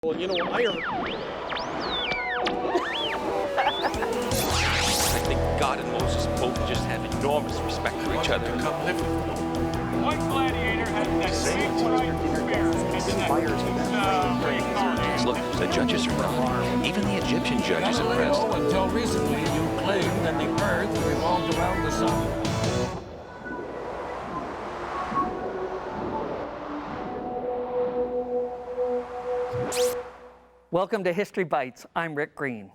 Well, you know, I think God and Moses both just have enormous respect for each other. One gladiator has that big white spear, and Look, the judges are proud. Even the Egyptian judge is impressed. Until recently, you claimed that the Earth revolved around the sun. Welcome to History Bites. I'm Rick Green.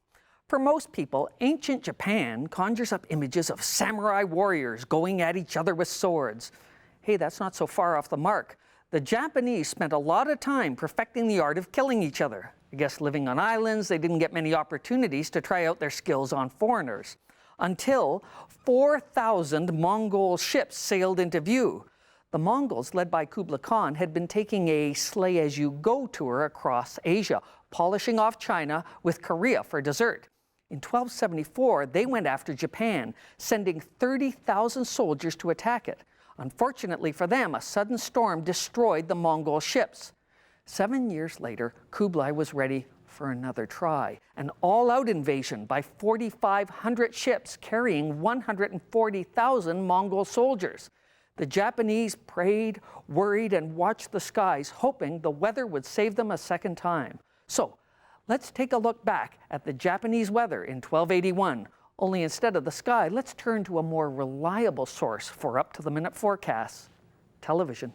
For most people, ancient Japan conjures up images of samurai warriors going at each other with swords. Hey, that's not so far off the mark. The Japanese spent a lot of time perfecting the art of killing each other. I guess living on islands, they didn't get many opportunities to try out their skills on foreigners. Until 4,000 Mongol ships sailed into view. The Mongols, led by Kublai Khan, had been taking a slay-as-you-go tour across Asia, polishing off China with Korea for dessert. In 1274, they went after Japan, sending 30,000 soldiers to attack it. Unfortunately for them, a sudden storm destroyed the Mongol ships. 7 years later, Kublai was ready for another try, an all-out invasion by 4,500 ships carrying 140,000 Mongol soldiers. The Japanese prayed, worried, and watched the skies, hoping the weather would save them a second time. So, let's take a look back at the Japanese weather in 1281. Only instead of the sky, let's turn to a more reliable source for up-to-the-minute forecasts: television.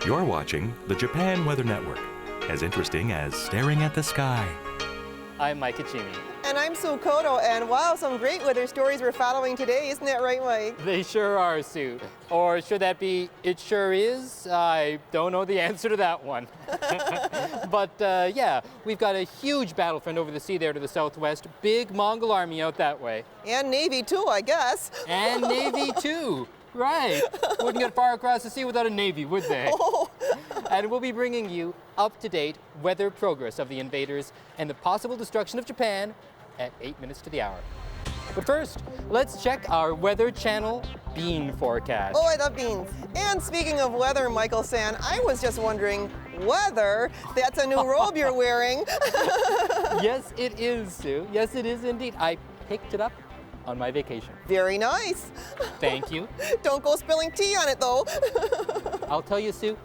You're watching the Japan Weather Network, as interesting as staring at the sky. I'm Mike Kachimi. And I'm Sue Koto, and wow, some great weather stories we're following today, isn't that right, Mike? They sure are, Sue. Or should that be, it sure is? I don't know the answer to that one. But yeah, we've got a huge battlefront over the sea there to the southwest. Big Mongol army out that way. And Navy too, I guess. And Navy too. Right. Wouldn't get far across the sea without a Navy, would they? Oh. And we'll be bringing you up-to-date weather progress of the invaders and the possible destruction of Japan at 8 minutes to the hour. But first, let's check our Weather Channel bean forecast. Oh, I love beans. And speaking of weather, Michael San, I was just wondering, weather, that's a new robe you're wearing. Yes, it is, Sue. Yes, it is indeed. I picked it up on my vacation. Very nice. Thank you. Don't go spilling tea on it, though. I'll tell you, Sue,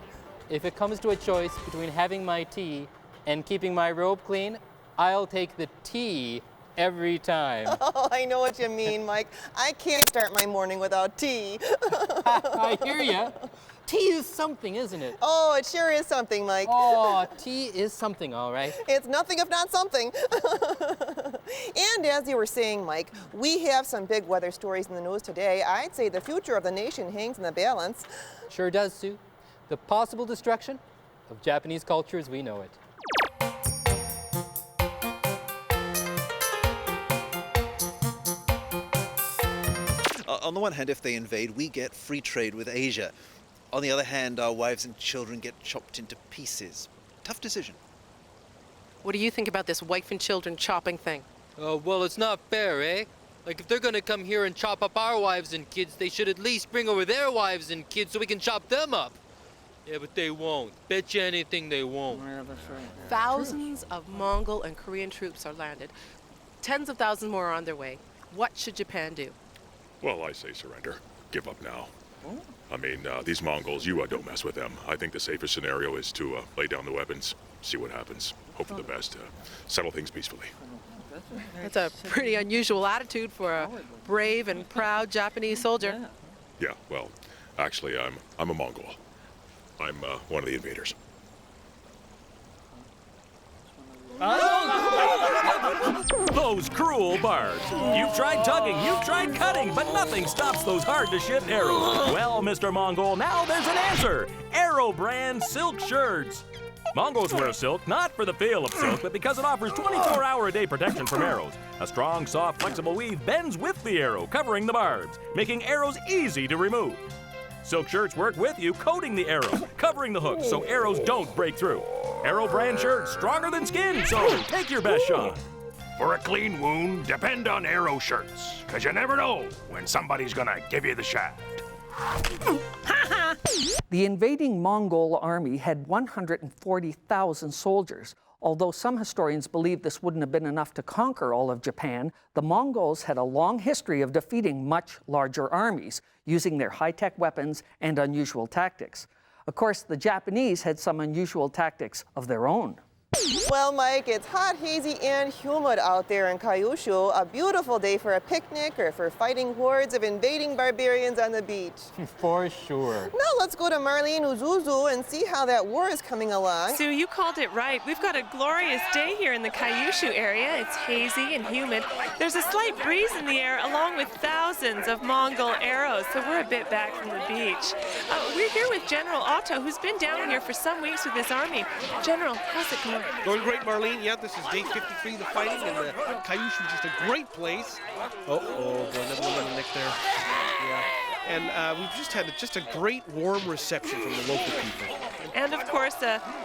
if it comes to a choice between having my tea and keeping my robe clean, I'll take the tea every time. Oh, I know what you mean, Mike. I can't start my morning without tea. I hear ya. Tea is something, isn't it? Oh, it sure is something, Mike. Oh, tea is something, all right. It's nothing if not something. And as you were saying, Mike, we have some big weather stories in the news today. I'd say the future of the nation hangs in the balance. Sure does, Sue. The possible destruction of Japanese culture as we know it. On the one hand, if they invade, we get free trade with Asia. On the other hand, our wives and children get chopped into pieces. Tough decision. What do you think about this wife and children chopping thing? Well, it's not fair, eh? Like, if they're gonna come here and chop up our wives and kids, they should at least bring over their wives and kids so we can chop them up. Yeah, but they won't. Bet you anything they won't. Thousands of Mongol and Korean troops are landed. Tens of thousands more are on their way. What should Japan do? Well, I say surrender. Give up now. I mean, these Mongols, you don't mess with them. I think the safest scenario is to lay down the weapons, see what happens, hope for the best, settle things peacefully. That's a pretty unusual attitude for a brave and proud Japanese soldier. Yeah, well, actually, I'm a Mongol. I'm one of the invaders. Those cruel barbs. You've tried tugging, you've tried cutting, but nothing stops those hard-to-ship arrows. Well, Mr. Mongol, now there's an answer. Arrow brand silk shirts. Mongols wear silk not for the feel of silk, but because it offers 24-hour-a-day protection from arrows. A strong, soft, flexible weave bends with the arrow, covering the barbs, making arrows easy to remove. Silk shirts work with you, coating the arrow, covering the hooks so arrows don't break through. Arrow brand shirts, stronger than skin, so take your best shot. For a clean wound, depend on Arrow shirts, because you never know when somebody's gonna give you the shaft. The invading Mongol army had 140,000 soldiers. Although some historians believe this wouldn't have been enough to conquer all of Japan, the Mongols had a long history of defeating much larger armies, using their high-tech weapons and unusual tactics. Of course, the Japanese had some unusual tactics of their own. Well, Mike, it's hot, hazy, and humid out there in Kyushu. A beautiful day for a picnic or for fighting hordes of invading barbarians on the beach. For sure. Now let's go to Marlene Uzuzu and see how that war is coming along. Sue, you called it right. We've got a glorious day here in the Kyushu area. It's hazy and humid. There's a slight breeze in the air along with thousands of Mongol arrows, so we're a bit back from the beach. We're here with General Otto, who's been down here for some weeks with his army. General, how's it going? Going great, Marlene. Yeah, this is day 53 of the fighting, and Kyushu is just a great place. Boy, another one on the neck there. Yeah. And we've just had just a great warm reception from the local people. And of course,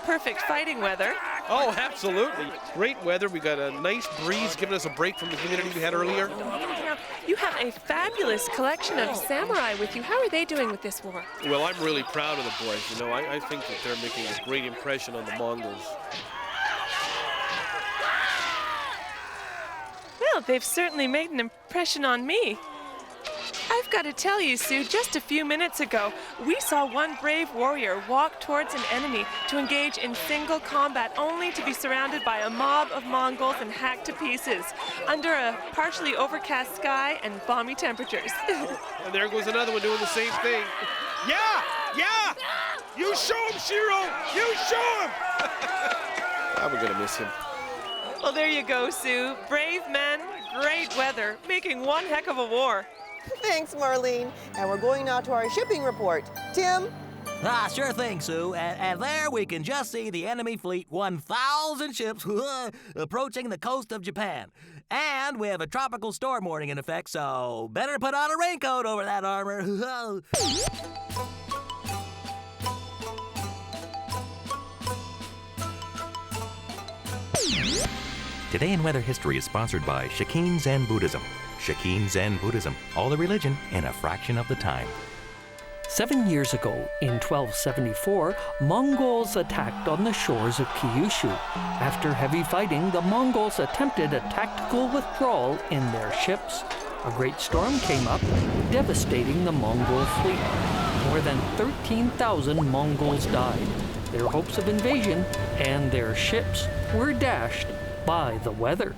perfect fighting weather. Oh, absolutely. Great weather. We got a nice breeze giving us a break from the humidity we had earlier. Now, you have a fabulous collection of samurai with you. How are they doing with this war? Well, I'm really proud of the boys. You know, I think that they're making a great impression on the Mongols. Well, they've certainly made an impression on me. I've got to tell you, Sue, just a few minutes ago, we saw one brave warrior walk towards an enemy to engage in single combat, only to be surrounded by a mob of Mongols and hacked to pieces, under a partially overcast sky and balmy temperatures. And there goes another one doing the same thing. Yeah! You show him, Shiro! You show him! I'm gonna miss him. Well, there you go, Sue. Brave men, great weather, making one heck of a war. Thanks, Marlene. And we're going now to our shipping report. Tim? Sure thing, Sue. And there we can just see the enemy fleet, 1,000 ships, approaching the coast of Japan. And we have a tropical storm warning in effect, so better put on a raincoat over that armor. Today in Weather History is sponsored by Shakin Zen Buddhism. Shakin Zen Buddhism, all the religion in a fraction of the time. 7 years ago, in 1274, Mongols attacked on the shores of Kyushu. After heavy fighting, the Mongols attempted a tactical withdrawal in their ships. A great storm came up, devastating the Mongol fleet. More than 13,000 Mongols died. Their hopes of invasion and their ships were dashed by the weather.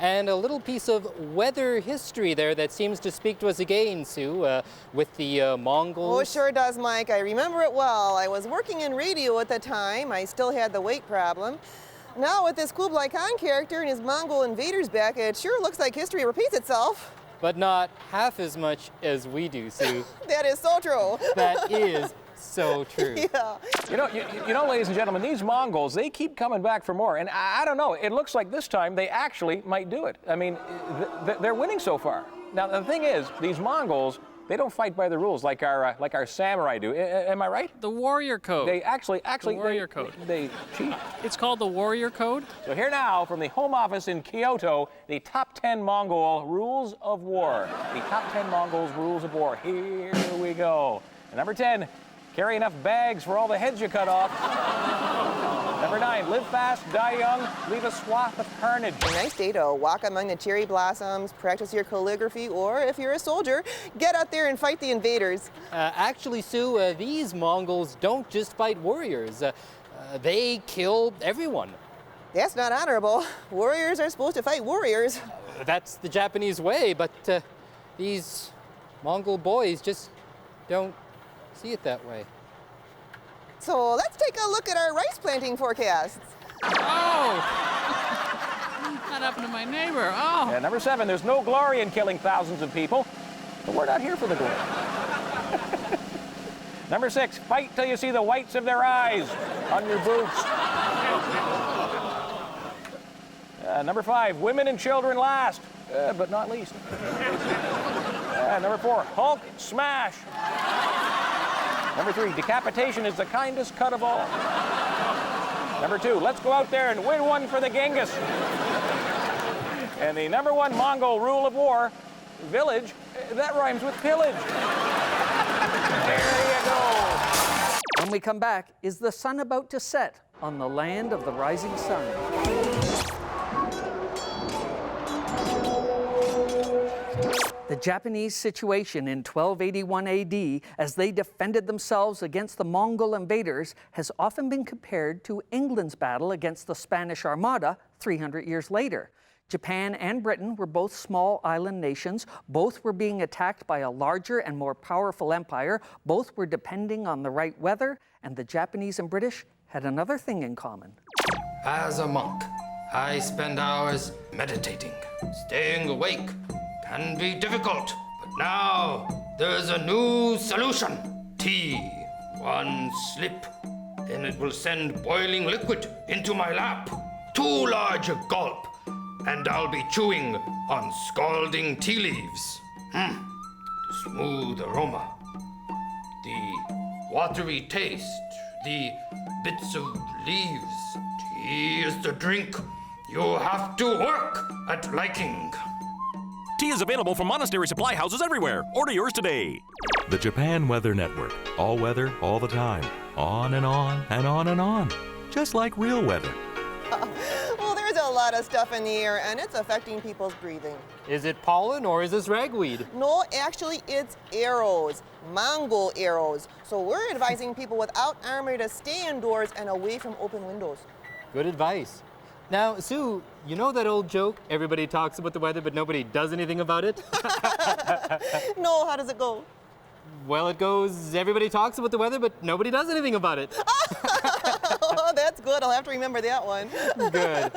And a little piece of weather history there that seems to speak to us again, Sue, with the Mongols. Oh, sure does, Mike. I remember it well. I was working in radio at the time. I still had the weight problem. Now with this Kublai Khan character and his Mongol invaders back, it sure looks like history repeats itself. But not half as much as we do, Sue. That is so true. That is so true. Yeah. You know, ladies and gentlemen, these Mongols, they keep coming back for more. And I don't know, it looks like this time they actually might do it. I mean, they're winning so far. Now, the thing is, these Mongols, they don't fight by the rules like our samurai do. Am I right? The warrior code. They actually, the warrior code. They cheat. It's called the warrior code. So here now, from the Home Office in Kyoto, the top 10 Mongol rules of war. The top 10 Mongols rules of war. Here we go. And number 10, carry enough bags for all the heads you cut off. Number 9, live fast, die young, leave a swath of carnage. A nice day to walk among the cherry blossoms, practice your calligraphy, or if you're a soldier, get out there and fight the invaders. Actually, Sue, these Mongols don't just fight warriors. They kill everyone. That's not honorable. Warriors are supposed to fight warriors. That's the Japanese way, but these Mongol boys just don't see it that way. So let's take a look at our rice planting forecasts. Oh! That happened to my neighbor. Oh! And number 7, there's no glory in killing thousands of people, but we're not here for the glory. Number 6, fight till you see the whites of their eyes on your boots. Number 5, women and children last, but not least. Number 4, Hulk smash. Number 3, decapitation is the kindest cut of all. Number 2, let's go out there and win one for the Genghis. And the number 1 Mongol rule of war, village, that rhymes with pillage. There you go. When we come back, is the sun about to set on the land of the rising sun. The Japanese situation in 1281 AD as they defended themselves against the Mongol invaders has often been compared to England's battle against the Spanish Armada 300 years later. Japan and Britain were both small island nations. Both were being attacked by a larger and more powerful empire. Both were depending on the right weather, and the Japanese and British had another thing in common. As a monk, I spend hours meditating. Staying awake can be difficult, but now there's a new solution. Tea. One slip, then it will send boiling liquid into my lap. Too large a gulp, and I'll be chewing on scalding tea leaves. The smooth aroma, the watery taste, the bits of leaves. Tea is the drink you have to work at liking. Tea is available from monastery supply houses everywhere. Order yours today. The Japan Weather Network. All weather, all the time. On and on and on and on. Just like real weather. Well, there's a lot of stuff in the air, and it's affecting people's breathing. Is it pollen or is this ragweed? No, actually, it's arrows. Mongol arrows. So we're advising people without armor to stay indoors and away from open windows. Good advice. Now, Sue, you know that old joke, everybody talks about the weather, but nobody does anything about it? No, how does it go? Well, it goes, everybody talks about the weather, but nobody does anything about it. Oh, that's good. I'll have to remember that one. Good.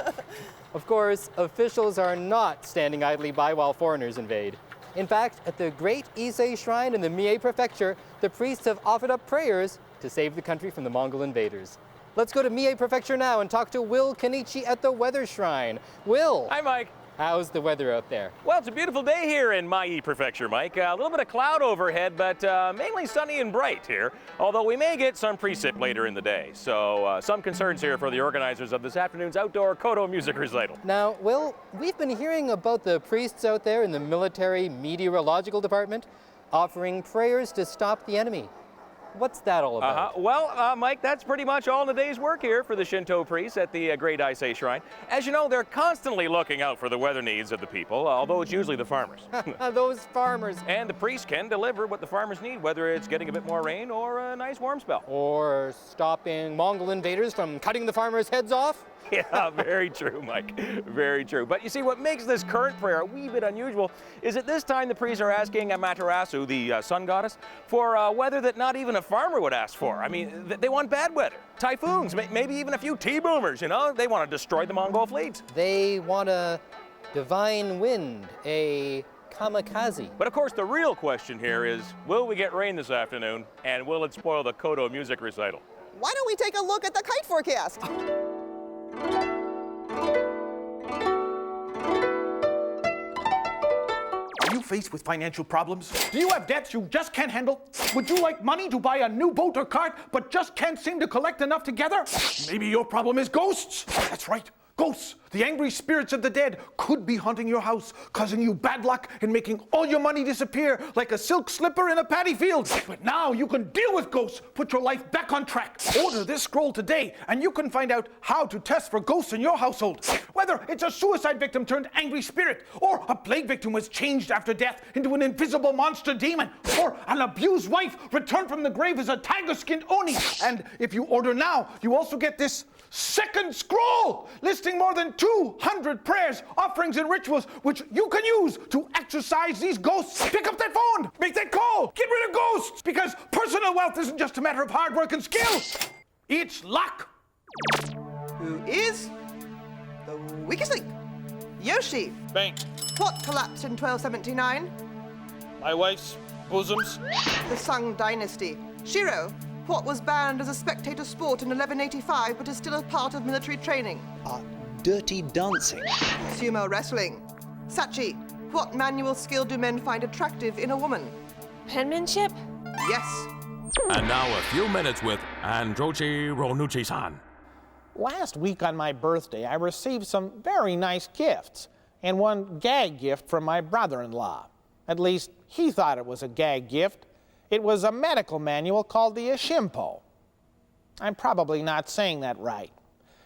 Of course, officials are not standing idly by while foreigners invade. In fact, at the great Ise Shrine in the Mie Prefecture, the priests have offered up prayers to save the country from the Mongol invaders. Let's go to Mie Prefecture now and talk to Will Kenichi at the Weather Shrine. Will. Hi, Mike. How's the weather out there? Well, it's a beautiful day here in Mie Prefecture, Mike. A little bit of cloud overhead, but mainly sunny and bright here, although we may get some precip later in the day. So some concerns here for the organizers of this afternoon's outdoor Kodo music recital. Now, Will, we've been hearing about the priests out there in the military meteorological department offering prayers to stop the enemy. What's that all about? Well, Mike, that's pretty much all in the day's work here for the Shinto priests at the Great Ise Shrine. As you know, they're constantly looking out for the weather needs of the people, although it's usually the farmers. Those farmers. And the priests can deliver what the farmers need, whether it's getting a bit more rain or a nice warm spell. Or stopping Mongol invaders from cutting the farmers' heads off? Yeah, very true, Mike. Very true. But you see, what makes this current prayer a wee bit unusual is that this time the priests are asking Amaterasu, the sun goddess, for weather that not even a farmer would ask for. I mean, they want bad weather, typhoons, maybe even a few T-boomers, you know? They want to destroy the Mongol fleet. They want a divine wind, a kamikaze. But of course, the real question here is, will we get rain this afternoon, and will it spoil the Kodo music recital? Why don't we take a look at the kite forecast? Are you faced with financial problems? Do you have debts you just can't handle? Would you like money to buy a new boat or cart, but just can't seem to collect enough together? Maybe your problem is ghosts. That's right. Ghosts, the angry spirits of the dead, could be haunting your house, causing you bad luck and making all your money disappear like a silk slipper in a paddy field. But now you can deal with ghosts, put your life back on track. Order this scroll today, and you can find out how to test for ghosts in your household. Whether it's a suicide victim turned angry spirit, or a plague victim was changed after death into an invisible monster demon, or an abused wife returned from the grave as a tiger-skinned oni. And if you order now, you also get this second scroll listing more than 200 prayers, offerings, and rituals which you can use to exorcise these ghosts. Pick up that phone, make that call, get rid of ghosts, because personal wealth isn't just a matter of hard work and skill, it's luck. Who is the weakest link? Yoshi. Bang. What collapsed in 1279? My wife's bosoms. The Sung Dynasty. Shiro. What was banned as a spectator sport in 1185 but is still a part of military training? Dirty dancing. Sumo wrestling. Sachi. What manual skill do men find attractive in a woman? Penmanship? Yes. And now a few minutes with Androchi Ronuchi-san. Last week on my birthday, I received some very nice gifts, and one gag gift from my brother-in-law. At least, he thought it was a gag gift. It was a medical manual called the Ashimpo. I'm probably not saying that right.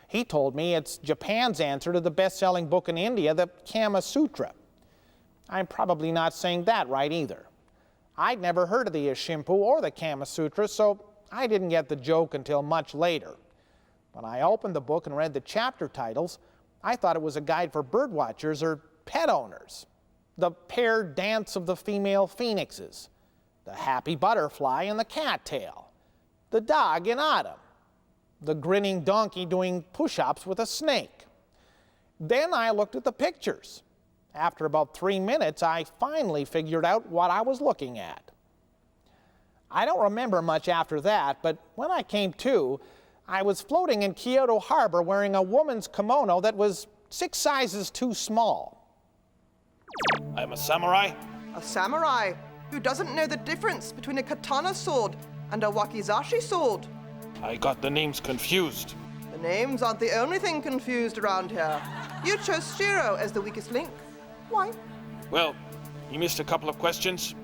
He told me it's Japan's answer to the best-selling book in India, the Kama Sutra. I'm probably not saying that right either. I'd never heard of the Shimpu or the Kama Sutra, so I didn't get the joke until much later. When I opened the book and read the chapter titles, I thought it was a guide for birdwatchers or pet owners. The paired dance of the female phoenixes, the happy butterfly and the cattail, the dog in autumn, the grinning donkey doing push-ups with a snake. Then I looked at the pictures. After about 3 minutes, I finally figured out what I was looking at. I don't remember much after that, but when I came to, I was floating in Kyoto Harbor wearing a woman's kimono that was 6 sizes too small. I'm a samurai. A samurai who doesn't know the difference between a katana sword and a wakizashi sword. I got the names confused. The names aren't the only thing confused around here. You chose Shiro as the weakest link. Why? Well, he missed a couple of questions,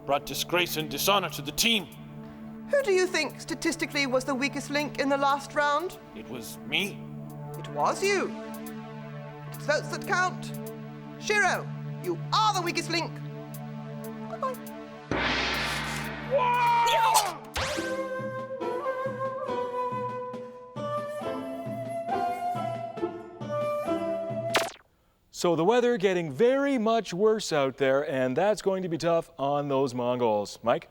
brought disgrace and dishonor to the team. Who do you think statistically was the weakest link in the last round? It was me. It was you. It's votes that count. Shiro, you are the weakest link. Bye-bye. So the weather getting very much worse out there, and that's going to be tough on those Mongols. Mike?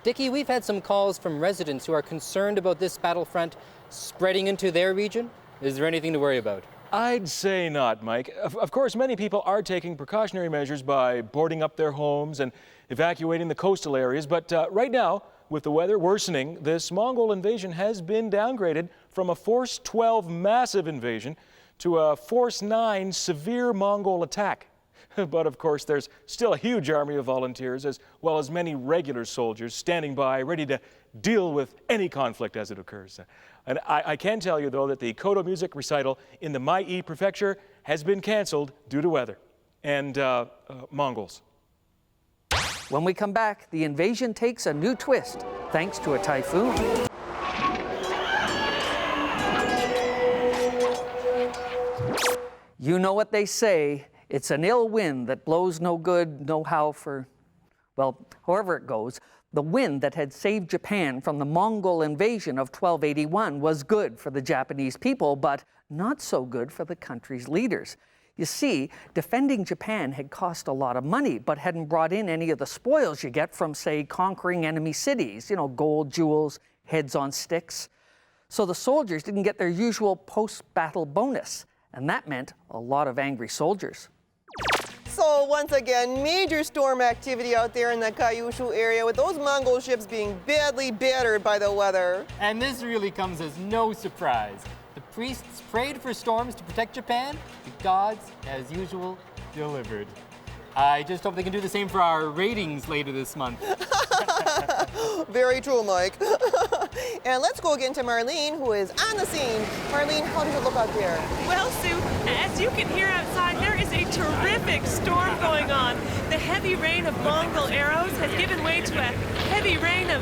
Dickie, we've had some calls from residents who are concerned about this battlefront spreading into their region. Is there anything to worry about? I'd say not, Mike. Of course, many people are taking precautionary measures by boarding up their homes and evacuating the coastal areas, but right now, with the weather worsening, this Mongol invasion has been downgraded from a Force 12 massive invasion to a Force 9 severe Mongol attack. But of course, there's still a huge army of volunteers, as well as many regular soldiers standing by, ready to deal with any conflict as it occurs. And I can tell you, though, that the Kodo music recital in the Mai Prefecture has been canceled due to weather and Mongols. When we come back, the invasion takes a new twist thanks to a typhoon. You know what they say, it's an ill wind that blows no good, no how for, well, however it goes. The wind that had saved Japan from the Mongol invasion of 1281 was good for the Japanese people, but not so good for the country's leaders. You see, defending Japan had cost a lot of money, but hadn't brought in any of the spoils you get from, say, conquering enemy cities, gold, jewels, heads on sticks. So the soldiers didn't get their usual post-battle bonus. And that meant a lot of angry soldiers. So once again, major storm activity out there in the Kyushu area with those Mongol ships being badly battered by the weather. And this really comes as no surprise. The priests prayed for storms to protect Japan. The gods, as usual, delivered. I just hope they can do the same for our ratings later this month. Very true, Mike. And let's go again to Marlene, who is on the scene. Marlene, how does it look out there? Well, Sue, as you can hear outside, there is a terrific storm going on. The heavy rain of Mongol arrows has given way to a heavy rain of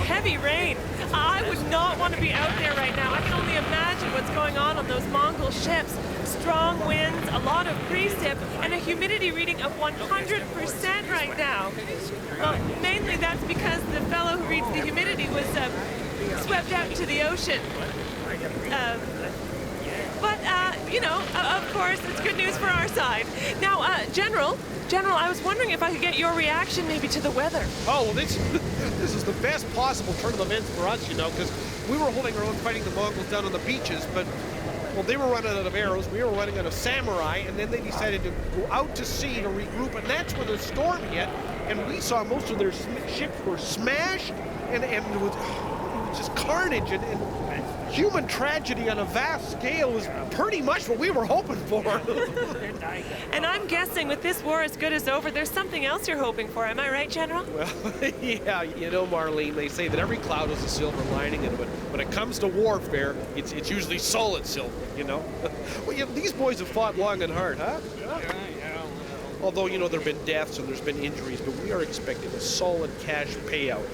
heavy rain. I would not want to be out there right now. I can only imagine what's going on those Mongol ships. Strong winds, a lot of precip, and a humidity reading of 100% right now. Well, mainly that's because the fellow who reads the humidity was swept out into the ocean. Of course, it's good news for our side. Now, General, I was wondering if I could get your reaction maybe to the weather. Oh, well, this is the best possible turn of events for us, because we were holding our own fighting the Mongols down on the beaches, but, well, they were running out of arrows, we were running out of samurai, and then they decided to go out to sea to regroup, and that's when the storm hit, and we saw most of their ships were smashed, and it was just carnage, and human tragedy on a vast scale was pretty much what we were hoping for. And I'm guessing with this war as good as over, there's something else you're hoping for. Am I right, General? Well, yeah, Marlene, they say that every cloud has a silver lining in it, but when it comes to warfare, it's usually solid silver, Well, these boys have fought long and hard, huh? Yeah. Although, there have been deaths and there's been injuries, but we are expecting a solid cash payout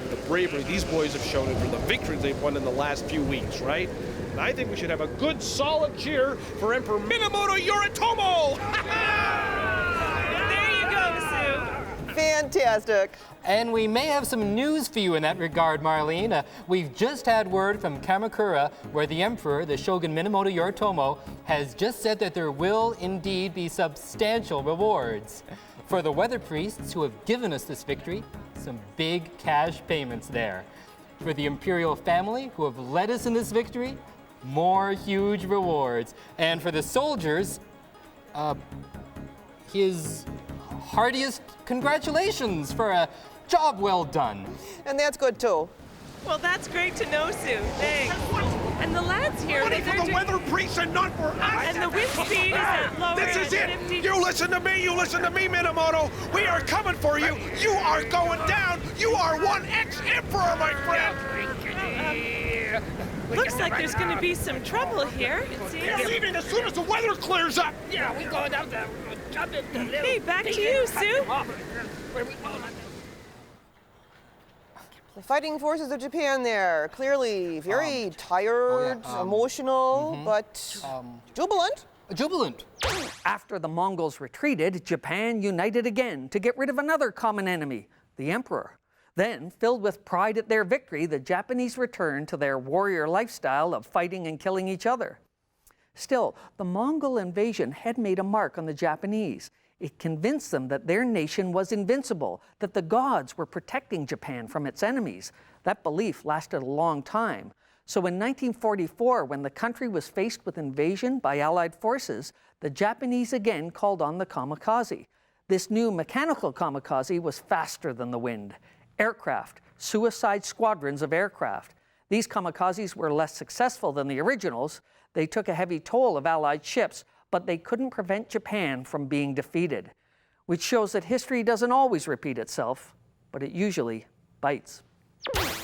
for the bravery these boys have shown and for the victories they've won in the last few weeks, right? And I think we should have a good, solid cheer for Emperor Minamoto Yoritomo! There you go, Sue. Fantastic. And we may have some news for you in that regard, Marlene. We've just had word from Kamakura, where the Emperor, the Shogun Minamoto Yoritomo, has just said that there will indeed be substantial rewards. For the weather priests who have given us this victory, some big cash payments there. For the imperial family who have led us in this victory, more huge rewards. And for the soldiers, his heartiest congratulations for a job well done. And that's good too. Well, that's great to know, Sue. Thanks. And the lads here, Money for the weather priests and not for us. And the wind speed is at lower. This is it. You listen to me, Minamoto. We are coming for you. You are going down. You are one ex-emperor, my friend. Looks like there's going to be some trouble here, it seems. We're leaving as soon as the weather clears up. Yeah, we go down there. Hey, back to you, Sue. The fighting forces of Japan there, clearly very tired, emotional, but jubilant. Jubilant. After the Mongols retreated, Japan united again to get rid of another common enemy, the emperor. Then, filled with pride at their victory, the Japanese returned to their warrior lifestyle of fighting and killing each other. Still, the Mongol invasion had made a mark on the Japanese. It convinced them that their nation was invincible, that the gods were protecting Japan from its enemies. That belief lasted a long time. So in 1944, when the country was faced with invasion by Allied forces, the Japanese again called on the kamikaze. This new mechanical kamikaze was faster than the wind. Aircraft, suicide squadrons of aircraft. These kamikazes were less successful than the originals. They took a heavy toll of Allied ships, but they couldn't prevent Japan from being defeated, which shows that history doesn't always repeat itself, but it usually bites.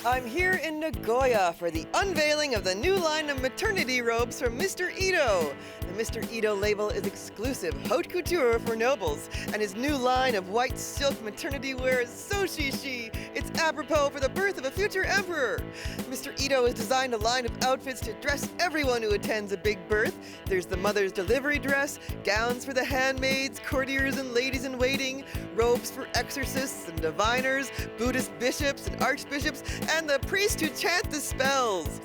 I'm here in Nagoya for the unveiling of the new line of maternity robes from Mr. Ito. The Mr. Ito label is exclusive haute couture for nobles, and his new line of white silk maternity wear is so shishi. It's apropos for the birth of a future emperor. Mr. Ito has designed a line of outfits to dress everyone who attends a big birth. There's the mother's delivery dress, gowns for the handmaids, courtiers and ladies-in-waiting, robes for exorcists and diviners, Buddhist bishops and archbishops, and the priest who chant the spells.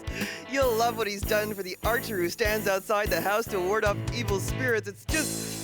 You'll love what he's done for the archer who stands outside the house to ward off evil spirits. It's just